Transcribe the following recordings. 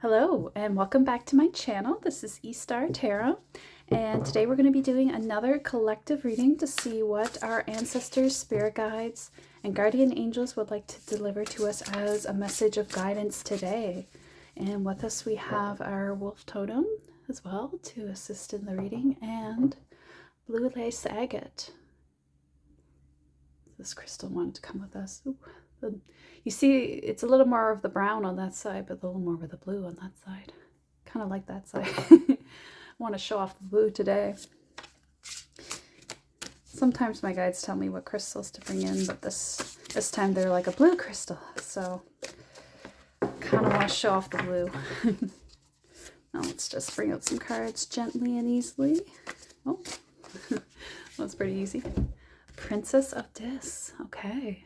Hello and welcome back to my channel. This is E-Star Tarot, and today we're going to be doing another collective reading to see what our ancestors, spirit guides, and guardian angels would like to deliver to us as a message of guidance today. And with us we have our wolf totem as well to assist in the reading, and blue lace agate. This crystal wanted to come with us. Ooh. You see, it's a little more of the brown on that side, but a little more of the blue on that side. Kind of like that side. I want to show off the blue today. Sometimes my guides tell me what crystals to bring in, but this time they're like a blue crystal. So kind of want to show off the blue. Now let's just bring out some cards gently and easily. Oh, that's pretty easy. Princess of Dis. Okay.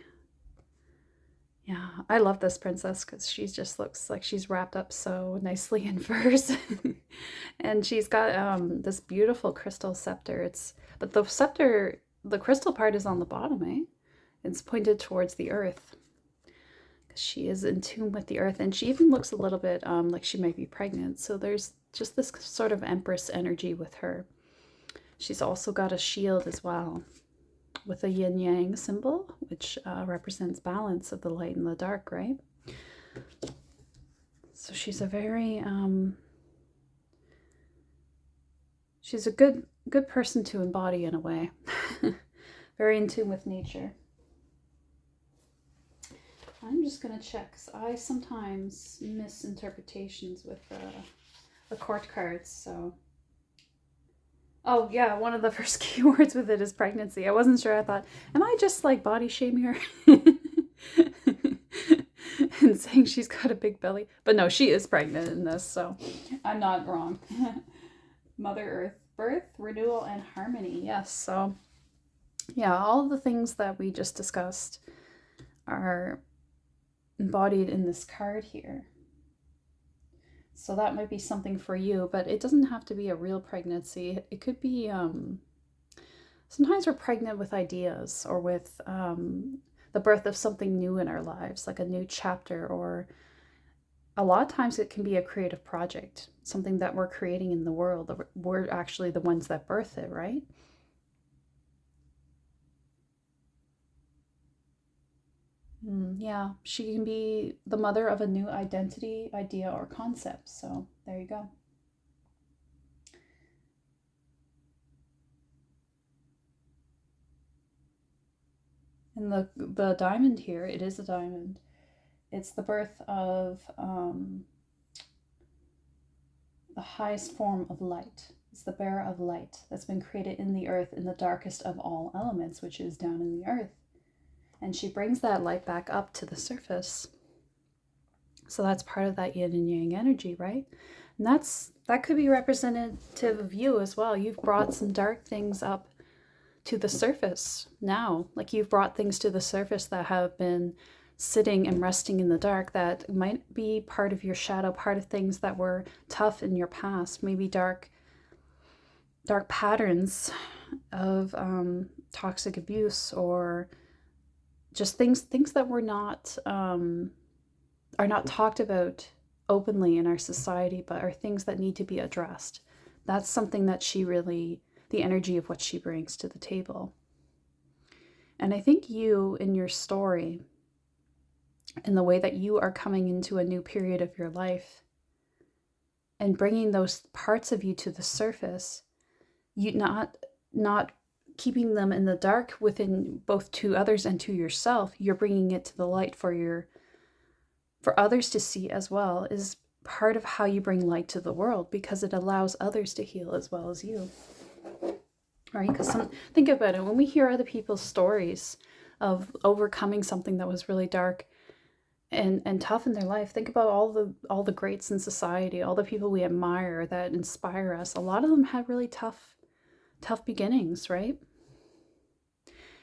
Yeah, I love this princess because she just looks like she's wrapped up so nicely in furs. And she's got this beautiful crystal scepter. But the scepter, the crystal part is on the bottom, eh? It's pointed towards the earth. She is in tune with the earth, and she even looks a little bit like she might be pregnant. So there's just this sort of empress energy with her. She's also got a shield as well, with a yin-yang symbol, which represents balance of the light and the dark, right? So she's a very, she's a good person to embody in a way. Very in tune with nature. I'm just going to check, because I sometimes miss interpretations with the court cards, so... Oh, yeah, one of the first keywords with it is pregnancy. I wasn't sure. I thought, am I just like body shaming her? And saying she's got a big belly. But no, she is pregnant in this, so I'm not wrong. Mother Earth, birth, renewal, and harmony. Yes, so yeah, all the things that we just discussed are embodied in this card here. So that might be something for you, but it doesn't have to be a real pregnancy. It could be, sometimes we're pregnant with ideas or with the birth of something new in our lives, like a new chapter, or a lot of times it can be a creative project, something that we're creating in the world. We're actually the ones that birth it, right? Yeah, she can be the mother of a new identity, idea, or concept. So there you go. And the diamond here, it is a diamond. It's the birth of the highest form of light. It's the bearer of light that's been created in the earth in the darkest of all elements, which is down in the earth. And she brings that light back up to the surface. So that's part of that yin and yang energy, right? And that could be representative of you as well. You've brought some dark things up to the surface now. Like you've brought things to the surface that have been sitting and resting in the dark, that might be part of your shadow, part of things that were tough in your past, maybe dark patterns of toxic abuse, or just things that were not are not talked about openly in our society, but are things that need to be addressed. That's something that she really, the energy of what she brings to the table. And I think you, in your story, in the way that you are coming into a new period of your life and bringing those parts of you to the surface, you not keeping them in the dark within both to others and to yourself, you're bringing it to the light for others to see as well, is part of how you bring light to the world, because it allows others to heal as well as you. Right? Because think about it, when we hear other people's stories of overcoming something that was really dark and tough in their life, think about all the greats in society, all the people we admire that inspire us. A lot of them had really tough beginnings, right?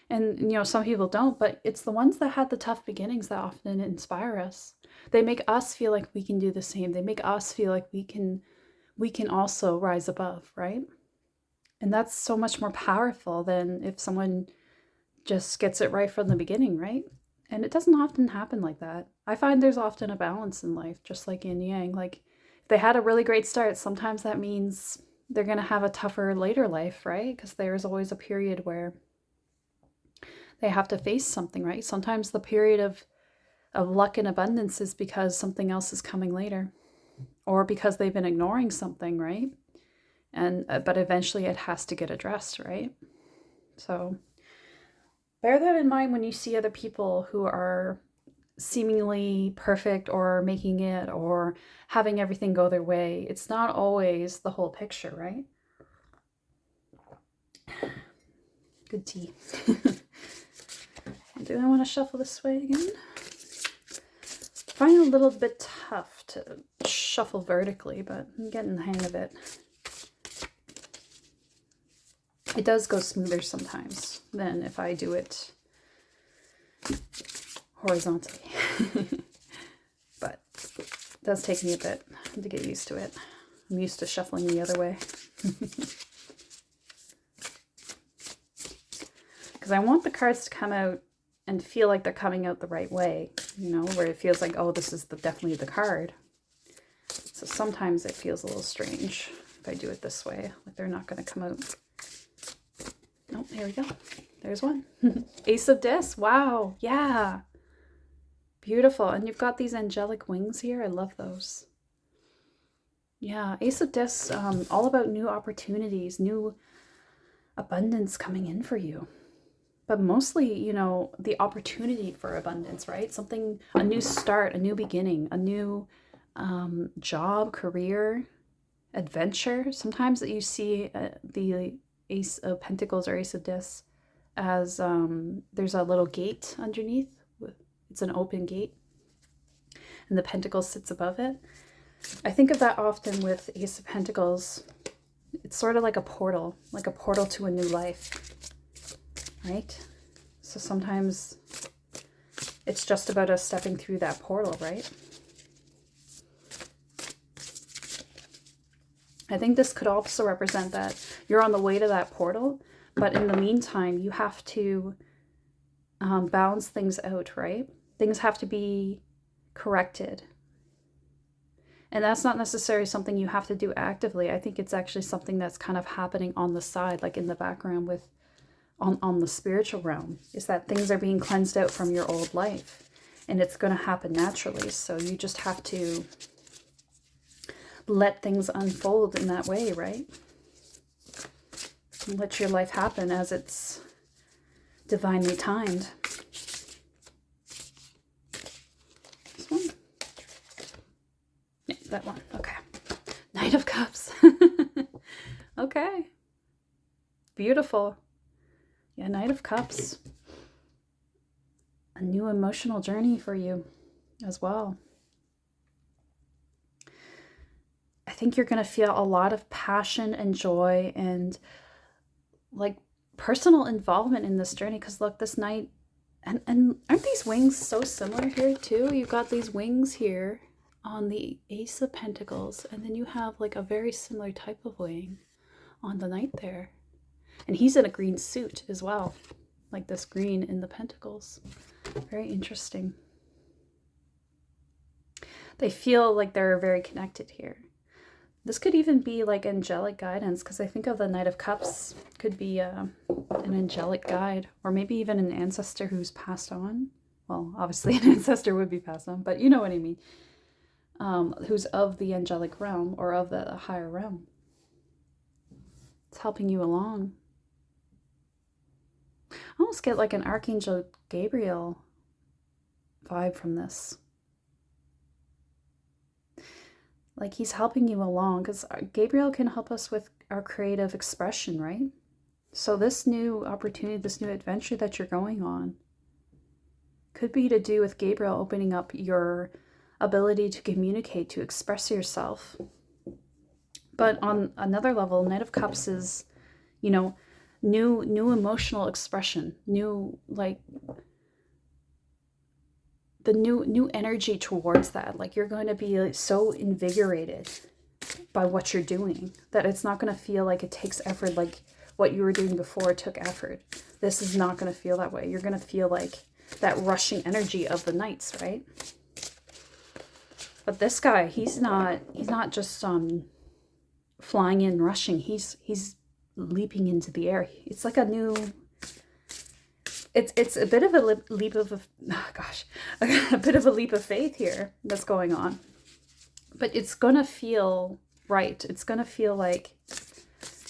And, some people don't, but it's the ones that had the tough beginnings that often inspire us. They make us feel like we can do the same. They make us feel like we can also rise above, right? And that's so much more powerful than if someone just gets it right from the beginning, right? And it doesn't often happen like that. I find there's often a balance in life, just like yin yang. Like they had a really great start. Sometimes that means they're going to have a tougher later life, right? Because there's always a period where they have to face something, right? Sometimes the period of luck and abundance is because something else is coming later, or because they've been ignoring something, right? And but eventually it has to get addressed, right? So bear that in mind when you see other people who are seemingly perfect or making it or having everything go their way. It's not always the whole picture, right? Good tea. Do I want to shuffle this way again? I find it a little bit tough to shuffle vertically, but I'm getting the hang of it. It does go smoother sometimes than if I do it horizontally. But it does take me a bit to get used to it. I'm used to shuffling the other way. Because I want the cards to come out and feel like they're coming out the right way, you know, where it feels like, oh, this is definitely the card. So sometimes it feels a little strange if I do it this way, like they're not going to come out. Oh, here we go. There's one. Ace of Discs. Wow. Yeah. Beautiful. And you've got these angelic wings here. I love those. Yeah. Ace of Discs, all about new opportunities, new abundance coming in for you. But mostly, you know, the opportunity for abundance, right? Something, a new start, a new beginning, a new job, career, adventure. Sometimes that you see the Ace of Pentacles or Ace of Discs as there's a little gate underneath. It's an open gate and the pentacle sits above it. I think of that often with Ace of Pentacles. It's sort of like a portal to a new life, right? So sometimes it's just about us stepping through that portal, right? I think this could also represent that you're on the way to that portal, but in the meantime, you have to balance things out, right? Things have to be corrected. And that's not necessarily something you have to do actively. I think it's actually something that's kind of happening on the side, like in the background with on the spiritual realm, is that things are being cleansed out from your old life. And it's going to happen naturally. So you just have to let things unfold in that way, right? And let your life happen as it's divinely timed. This one? Yeah, that one. Okay. Knight of Cups. Okay. Beautiful. Yeah, Knight of Cups. A new emotional journey for you as well. I think you're going to feel a lot of passion and joy and like personal involvement in this journey. Because look, this knight, and aren't these wings so similar here too? You've got these wings here on the Ace of Pentacles, and then you have like a very similar type of wing on the knight there. And he's in a green suit as well, like this green in the pentacles. Very interesting. They feel like they're very connected here. This could even be like angelic guidance, because I think of the Knight of Cups could be an angelic guide, or maybe even an ancestor who's passed on. Well, obviously an ancestor would be passed on, but you know what I mean. Who's of the angelic realm or of the higher realm. It's helping you along. I almost get like an Archangel Gabriel vibe from this. Like he's helping you along, because Gabriel can help us with our creative expression, right? So this new opportunity, this new adventure that you're going on could be to do with Gabriel opening up your ability to communicate, to express yourself. But on another level, Knight of Cups is, you know, new emotional expression, new, like, the new energy towards that. Like you're going to be like so invigorated by what you're doing that it's not going to feel like it takes effort, like what you were doing before took effort. This is not going to feel that way. You're going to feel like that rushing energy of the knights, right? But this guy, he's not just flying in, rushing. He's leaping into the air. It's like a new, it's a bit of a leap of, oh gosh, a bit of a leap of faith here that's going on. But it's going to feel right. It's going to feel like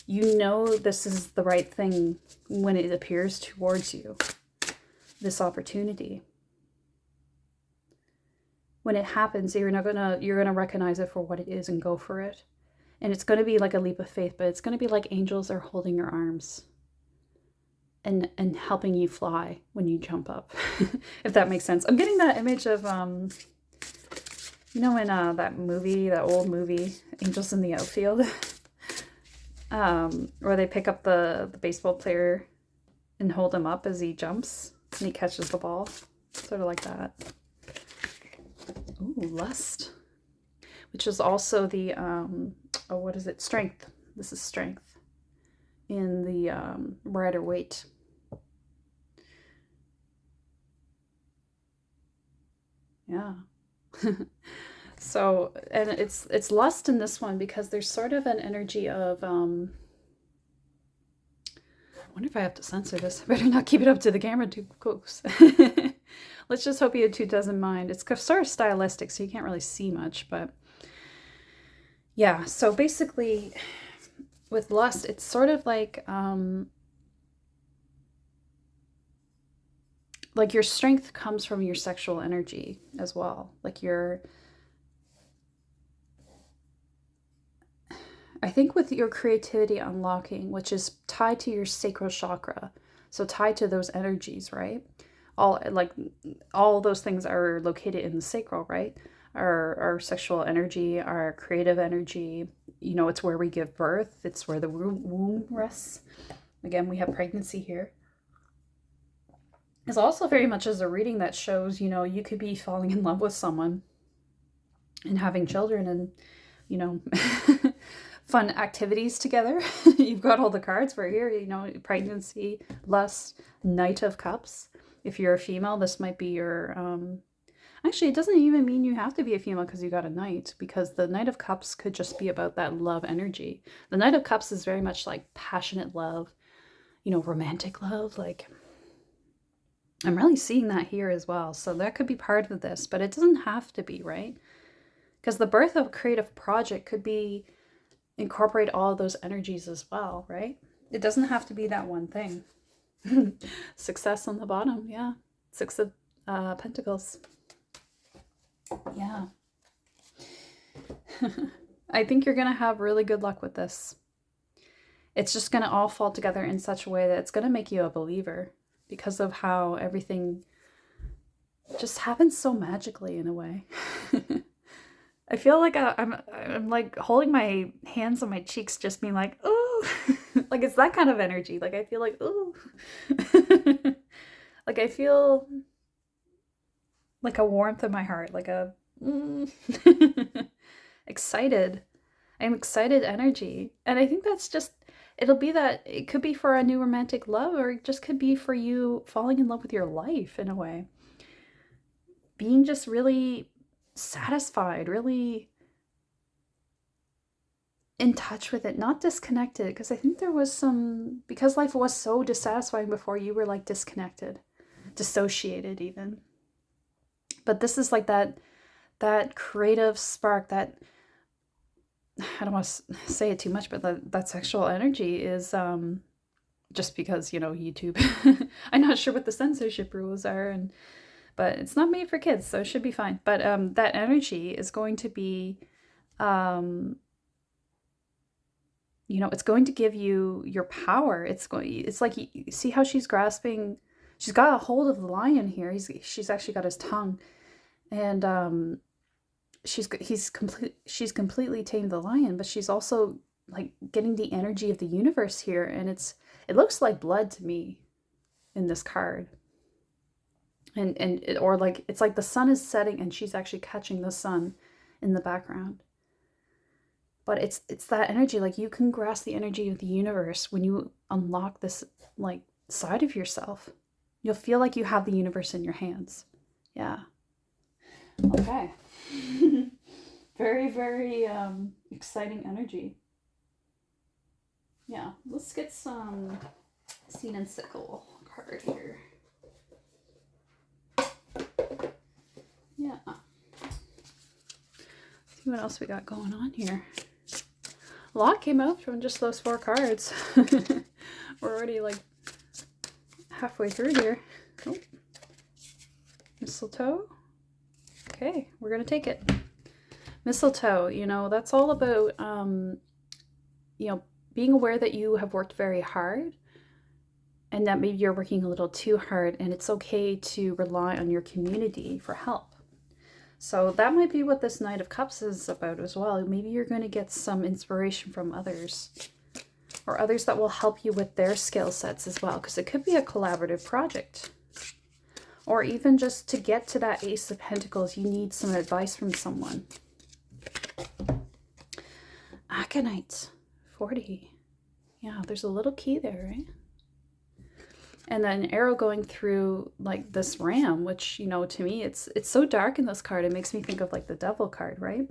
you know this is the right thing when it appears towards you, this opportunity. When it happens, you're gonna recognize it for what it is and go for it. And it's gonna be like a leap of faith, but it's gonna be like angels are holding your arms and helping you fly when you jump up, if that makes sense. I'm getting that image of you know, in that movie, that old movie, Angels in the Outfield, where they pick up the baseball player and hold him up as he jumps and he catches the ball, sort of like that. Ooh, lust, which is also the, oh, what is it? Strength. This is strength in the Rider-Waite. Yeah. So, and it's lust in this one because there's sort of an energy of, I wonder if I have to censor this. I better not keep it up to the camera too close. Let's just hope YouTube doesn't mind. It's sort of stylistic, so you can't really see much, but yeah. So basically, with lust, it's sort of like your strength comes from your sexual energy as well. Like I think with your creativity unlocking, which is tied to your sacral chakra, so tied to those energies, right? All those things are located in the sacral, right? Our sexual energy, our creative energy, you know, it's where we give birth. It's where the womb rests. Again, we have pregnancy here. It's also very much as a reading that shows, you know, you could be falling in love with someone and having children and, you know, fun activities together. You've got all the cards for here, you know, pregnancy, lust, Knight of Cups. If you're a female, this might be your, actually, it doesn't even mean you have to be a female because you got a knight, because the Knight of Cups could just be about that love energy. The Knight of Cups is very much like passionate love, you know, romantic love. Like, I'm really seeing that here as well. So that could be part of this, but it doesn't have to be, right? Because the birth of a creative project could be incorporate all of those energies as well, right? It doesn't have to be that one thing. Success on the bottom, yeah. Six of Pentacles. Yeah. I think you're going to have really good luck with this. It's just going to all fall together in such a way that it's going to make you a believer because of how everything just happens so magically in a way. I feel like I'm like holding my hands on my cheeks, just being like, ooh, like it's that kind of energy. Like I feel like, ooh, like I feel like a warmth in my heart, like a excited. I'm excited energy, and I think that's just. It'll be that it could be for a new romantic love, or it just could be for you falling in love with your life in a way. Being just really satisfied, really in touch with it, not disconnected, because I think there was some, because life was so dissatisfying before, you were like disconnected, dissociated even. But this is like that creative spark, that, I don't want to say it too much, but that sexual energy is just because, you know, YouTube. I'm not sure what the censorship rules are, but it's not made for kids, so it should be fine. But that energy is going to be, you know, it's going to give you your power. It's like, you see how she's grasping, she's got a hold of the lion here. She's actually got his tongue, and she's completely tamed the lion, but she's also like getting the energy of the universe here, and it looks like blood to me in this card. Or like it's like the sun is setting and she's actually catching the sun in the background. But it's that energy, like you can grasp the energy of the universe when you unlock this like side of yourself. You'll feel like you have the universe in your hands. Yeah. Okay. Very, very exciting energy. Yeah, let's get some Scene and Sickle card here. Yeah. See what else we got going on here. A lot came out from just those 4 cards. We're already like halfway through here. Oh. Mistletoe. Okay, we're gonna take it. Mistletoe, you know, that's all about, you know, being aware that you have worked very hard and that maybe you're working a little too hard, and it's okay to rely on your community for help. So that might be what this Knight of Cups is about as well. Maybe you're going to get some inspiration from others, or others that will help you with their skill sets as well, because it could be a collaborative project. Or even just to get to that Ace of Pentacles, you need some advice from someone. Aconite, 40. Yeah, there's a little key there, right? And then arrow going through like this ram, which, you know, to me, it's so dark in this card. It makes me think of like the Devil card, right?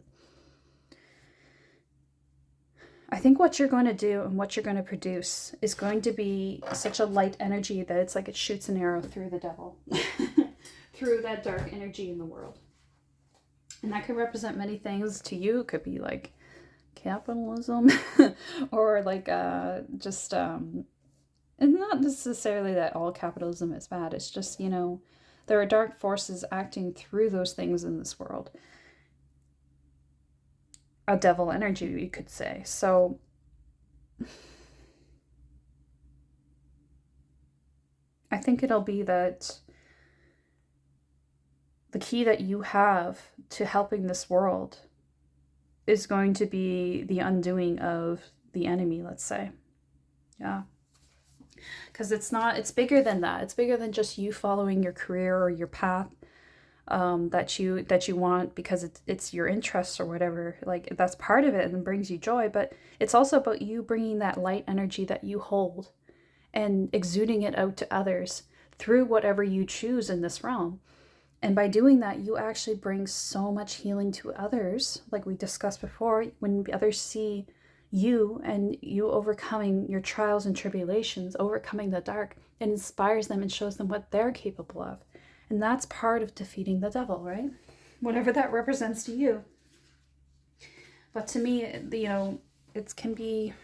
I think what you're going to do and what you're going to produce is going to be such a light energy that it's like it shoots an arrow through the Devil, through that dark energy in the world. And that could represent many things to you. It could be like capitalism or like just and not necessarily that all capitalism is bad. It's just, you know, there are dark forces acting through those things in this world. A devil energy, you could say. So I think it'll be that the key that you have to helping this world is going to be the undoing of the enemy, let's say. Yeah. Because it's bigger than that. It's bigger than just you following your career or your path that you want because it's your interests or whatever. Like, that's part of it and brings you joy, but it's also about you bringing that light energy that you hold and exuding it out to others through whatever you choose in this realm. And by doing that, you actually bring so much healing to others, like we discussed before. When others see you and you overcoming your trials and tribulations, overcoming the dark, it inspires them and shows them what they're capable of. And that's part of defeating the devil, right? Whatever that represents to you. But to me, you know, it can be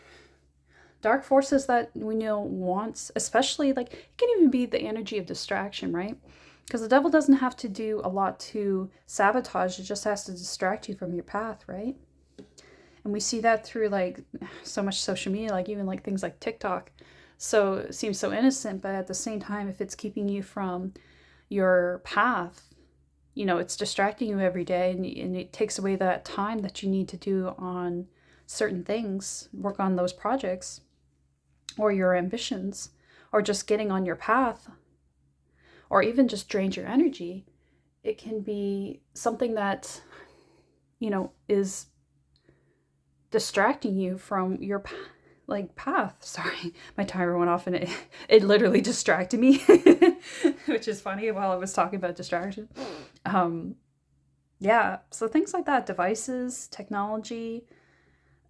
dark forces that we know wants, especially like it can even be the energy of distraction, right? Because the devil doesn't have to do a lot to sabotage, it just has to distract you from your path, right? And we see that through like so much social media, like even like things like TikTok. So it seems so innocent, but at the same time, if it's keeping you from your path, you know, it's distracting you every day, and it takes away that time that you need to do on certain things, work on those projects or your ambitions, or just getting on your path, or even just drains your energy. It can be something that, you know, is distracting you from your path. Sorry, my timer went off and it literally distracted me, which is funny while I was talking about distraction. Yeah, so things like that, devices, technology,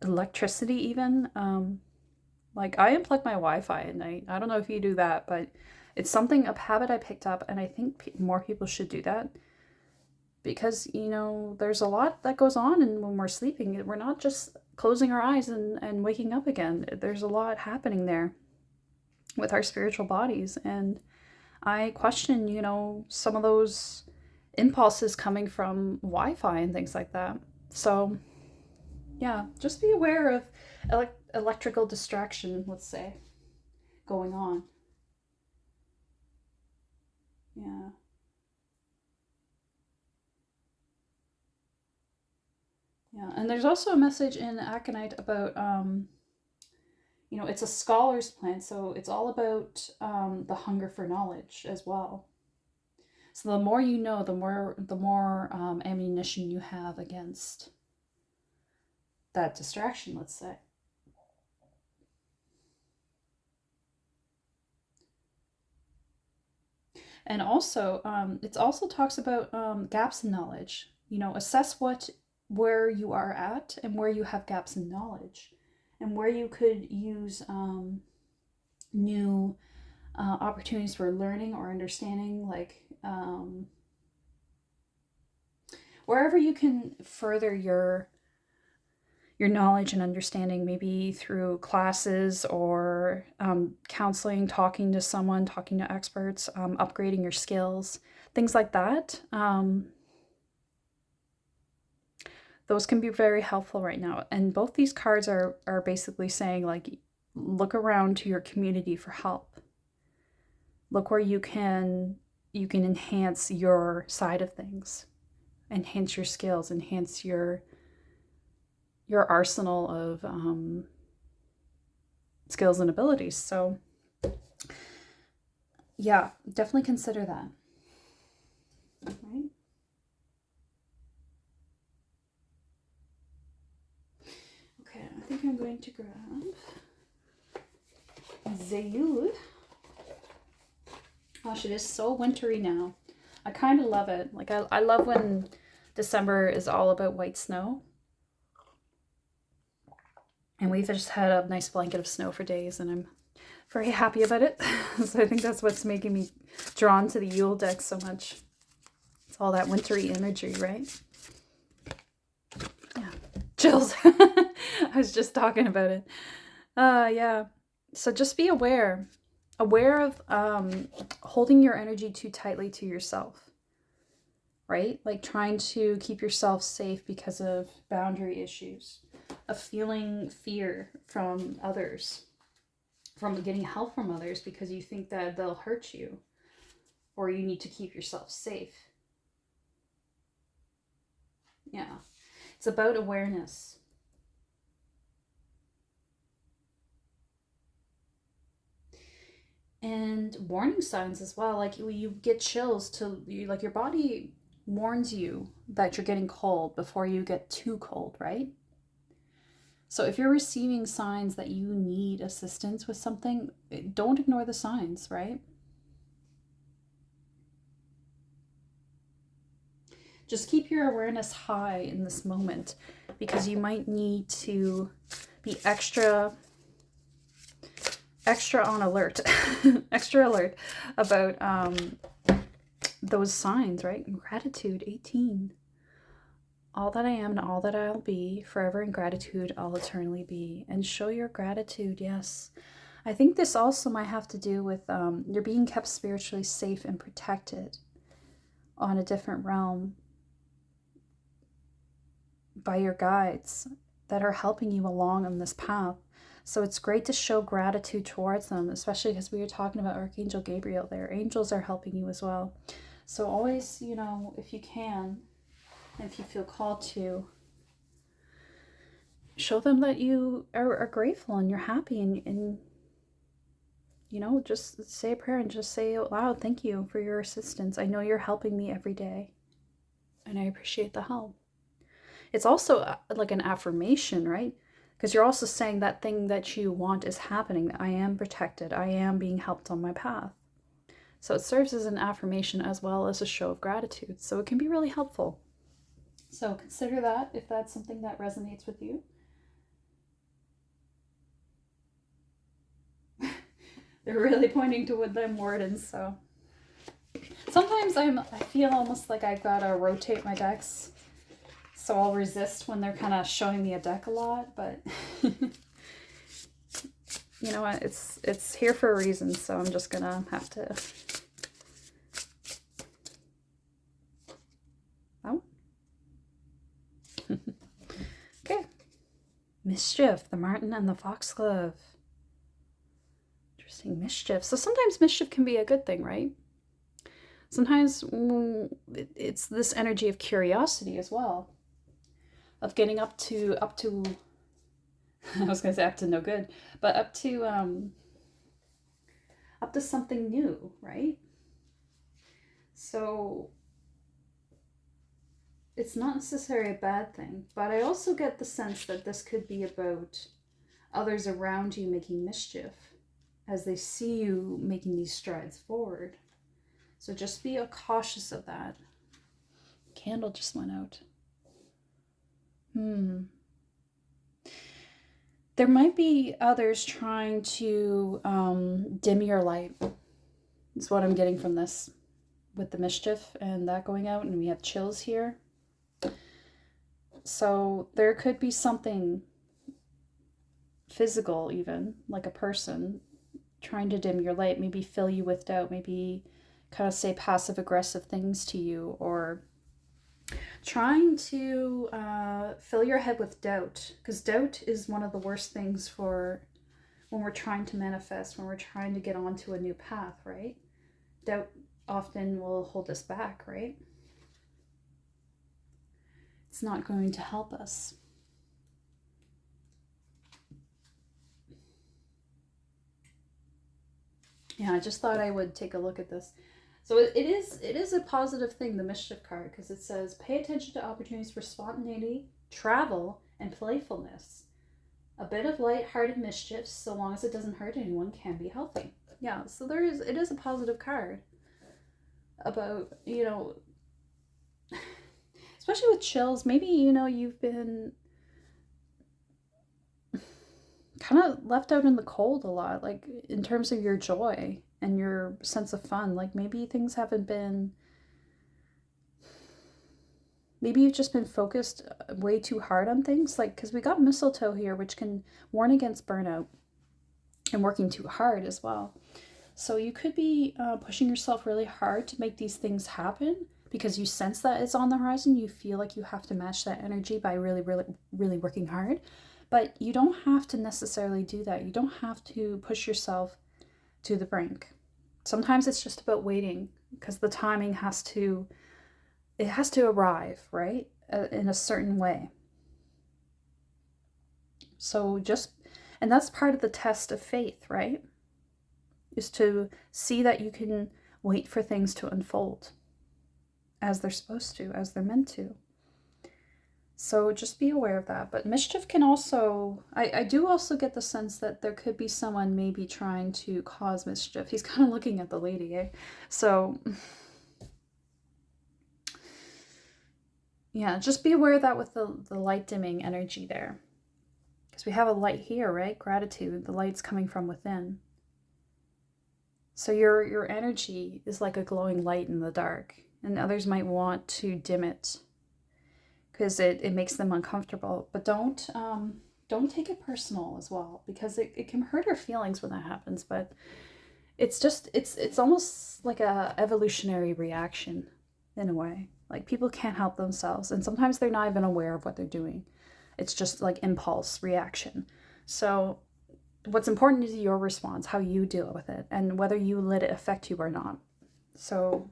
electricity even. Like I unplug my Wi-Fi at night. I don't know if you do that, but it's something, a habit I picked up, and I think more people should do that. Because, you know, there's a lot that goes on, and when we're sleeping, we're not just closing our eyes and waking up again. There's a lot happening there with our spiritual bodies. And I question, you know, some of those impulses coming from Wi-Fi and things like that. So, yeah, just be aware of electrical distraction, let's say, going on. Yeah. Yeah, and there's also a message in Aconite about, you know, it's a scholar's plant, so it's all about the hunger for knowledge as well. So the more you know, the more ammunition you have against that distraction, let's say. And also, it also talks about gaps in knowledge. You know, assess what where you are at and where you have gaps in knowledge and where you could use new opportunities for learning or understanding, like wherever you can further your knowledge and understanding, maybe through classes or counseling, talking to someone, talking to experts, upgrading your skills, things like that. Those can be very helpful right now. And both these cards are basically saying, like, look around to your community for help. Look where you can enhance your side of things, enhance your skills, enhance your arsenal of skills and abilities. So yeah, definitely consider that. Right? Okay, I think I'm going to grab Zayud. Gosh, it is so wintry now. I kind of love it. Like, I love when December is all about white snow. And we've just had a nice blanket of snow for days, and I'm very happy about it. So I think that's what's making me drawn to the Yule deck so much. It's all that wintry imagery, right? Yeah. Chills. I was just talking about it. Yeah. So just be aware of holding your energy too tightly to yourself, right? Like trying to keep yourself safe because of boundary issues, of feeling fear from others, from getting help from others because you think that they'll hurt you, or you need to keep yourself safe. Yeah. It's about awareness. And warning signs as well. Like you get chills like your body warns you that you're getting cold before you get too cold, right? So if you're receiving signs that you need assistance with something, don't ignore the signs, right? Just keep your awareness high in this moment because you might need to be extra on alert, extra alert about those signs, right? Gratitude, 18. All that I am and all that I'll be, forever in gratitude I'll eternally be. And show your gratitude, yes. I think this also might have to do with you're being kept spiritually safe and protected on a different realm by your guides that are helping you along on this path. So it's great to show gratitude towards them, especially because we were talking about Archangel Gabriel there. Angels are helping you as well. So always, if you can, if you feel called to, show them that you are grateful and you're happy and just say a prayer and just say out loud, thank you for your assistance. I know you're helping me every day and I appreciate the help. It's also like an affirmation, right? Because you're also saying that thing that you want is happening. I am protected. I am being helped on my path. So it serves as an affirmation as well as a show of gratitude. So it can be really helpful. So consider that if that's something that resonates with you. They're really pointing to Woodland Wardens, so sometimes I feel almost like I've got to rotate my decks, so I'll resist when they're kind of showing me a deck a lot, but you know what, it's here for a reason, so I'm just gonna have to. Oh. Okay. Mischief, the Marten and the Foxglove. Interesting, mischief. So sometimes mischief can be a good thing, right? Sometimes it's this energy of curiosity as well, of getting up to I was gonna say up to no good, but up to something new, right? So it's not necessarily a bad thing, but I also get the sense that this could be about others around you making mischief as they see you making these strides forward. So just be cautious of that. Candle just went out. Hmm. There might be others trying to dim your light, is what I'm getting from this, with the mischief and that going out, and we have chills here. So there could be something physical, even like a person trying to dim your light, maybe fill you with doubt, maybe kind of say passive aggressive things to you, or trying to fill your head with doubt, because doubt is one of the worst things for when we're trying to manifest, when we're trying to get onto a new path, right? Doubt often will hold us back, right? It's not going to help us. Yeah, I just thought I would take a look at this. So it is a positive thing, the mischief card, because it says pay attention to opportunities for spontaneity, travel, and playfulness. A bit of light-hearted mischief, so long as it doesn't hurt anyone, can be healthy. Yeah, so it is a positive card about, especially with chills, maybe, you've been kind of left out in the cold a lot, like in terms of your joy and your sense of fun. Like maybe things haven't been, maybe you've just been focused way too hard on things. Like, because we got mistletoe here, which can warn against burnout and working too hard as well. So you could be pushing yourself really hard to make these things happen because you sense that it's on the horizon. You feel like you have to match that energy by really, really, really working hard. But you don't have to necessarily do that. You don't have to push yourself to the brink. Sometimes it's just about waiting because the timing has to arrive, right? In a certain way. So and that's part of the test of faith, right? Is to see that you can wait for things to unfold as they're supposed to, as they're meant to. So just be aware of that. But mischief can also, I do also get the sense that there could be someone maybe trying to cause mischief. He's kind of looking at the lady, eh? So, yeah, just be aware of that with the light dimming energy there. Because we have a light here, right? Gratitude. The light's coming from within. So your energy is like a glowing light in the dark. And others might want to dim it because it makes them uncomfortable. But don't take it personal as well, because it can hurt our feelings when that happens. But it's just it's almost like a evolutionary reaction in a way. Like people can't help themselves, and sometimes they're not even aware of what they're doing. It's just like impulse reaction. So what's important is your response, how you deal with it, and whether you let it affect you or not. So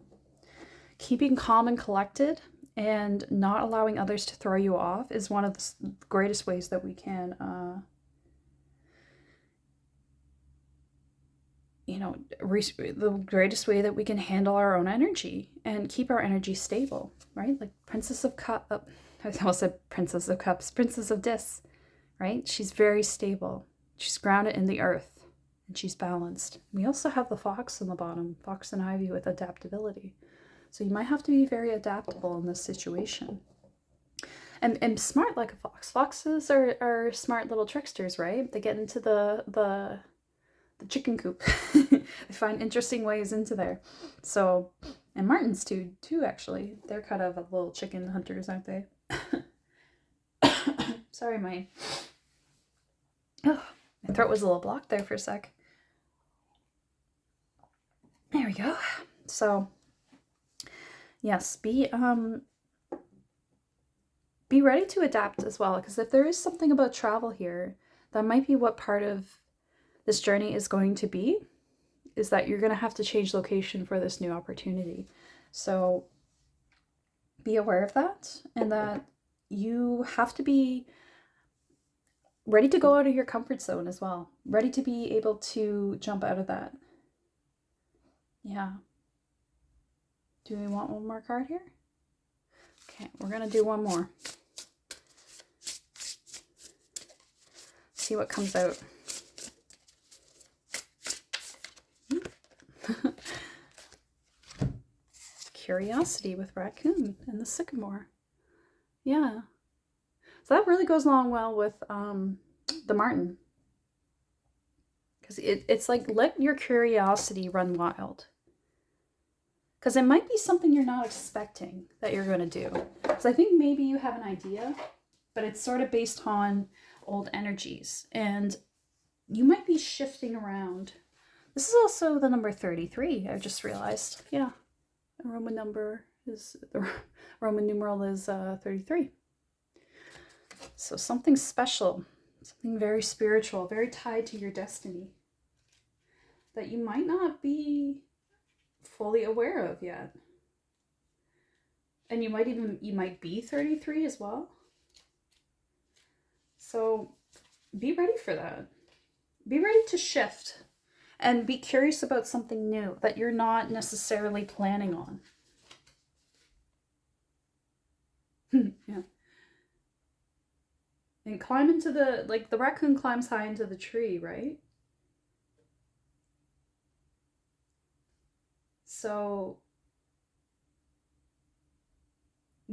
keeping calm and collected and not allowing others to throw you off is one of the greatest ways that we can, the greatest way that we can handle our own energy and keep our energy stable, right? Like Princess of Cups, I almost said Princess of Cups, Princess of Dis, right? She's very stable. She's grounded in the earth and she's balanced. We also have the fox on the bottom, fox and ivy with adaptability. So you might have to be very adaptable in this situation. And smart like a fox. Foxes are smart little tricksters, right? They get into the chicken coop. They find interesting ways into there. So, and martins too actually. They're kind of little chicken hunters, aren't they? Sorry, my throat was a little blocked there for a sec. There we go. So, yes, be ready to adapt as well, because if there is something about travel here, that might be what part of this journey is going to be, is that you're going to have to change location for this new opportunity. So be aware of that, and that you have to be ready to go out of your comfort zone as well. Ready to be able to jump out of that. Yeah. Do we want one more card here? Okay, we're going to do one more. See what comes out. Curiosity with raccoon and the sycamore. Yeah. So that really goes along well with the Martin. Because it's like, let your curiosity run wild. Because it might be something you're not expecting that you're going to do. So I think maybe you have an idea, but it's sort of based on old energies. And you might be shifting around. This is also the number 33, I just realized. Yeah, the Roman numeral is 33. So something special, something very spiritual, very tied to your destiny that you might not be fully aware of yet. And you might be 33 as well. So be ready for that. Be ready to shift and be curious about something new that you're not necessarily planning on. Yeah. And climb into the raccoon climbs high into the tree, right? So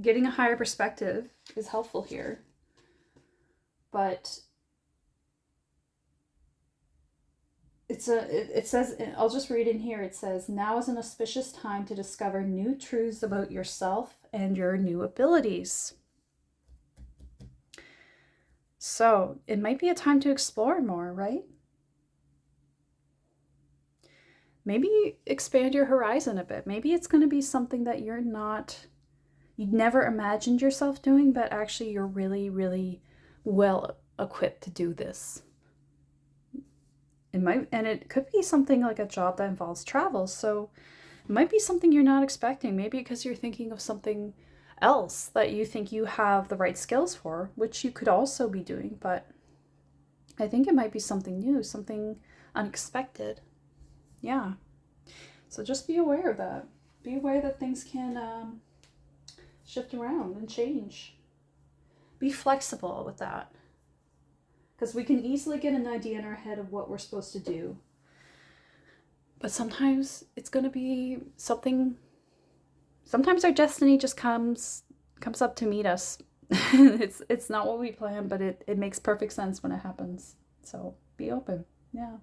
getting a higher perspective is helpful here. But it says, I'll just read in here, it says, now is an auspicious time to discover new truths about yourself and your new abilities. So it might be a time to explore more, right? Maybe expand your horizon a bit. Maybe it's going to be something that you'd never imagined yourself doing, but actually you're really, really well equipped to do this. It could be something like a job that involves travel. So it might be something you're not expecting. Maybe because you're thinking of something else that you think you have the right skills for, which you could also be doing. But I think it might be something new, something unexpected. Yeah. So just be aware of that. Be aware that things can shift around and change. Be flexible with that. Because we can easily get an idea in our head of what we're supposed to do. But sometimes it's going to be something. Sometimes our destiny just comes up to meet us. It's not what we planned, but it makes perfect sense when it happens. So be open. Yeah.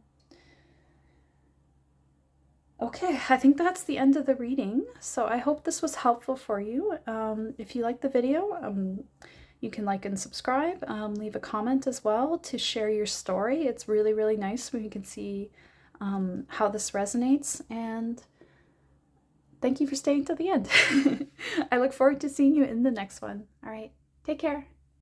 Okay, I think that's the end of the reading. So I hope this was helpful for you. If you liked the video, you can like and subscribe. Leave a comment as well to share your story. It's really, really nice when you can see how this resonates. And thank you for staying till the end. I look forward to seeing you in the next one. All right, take care.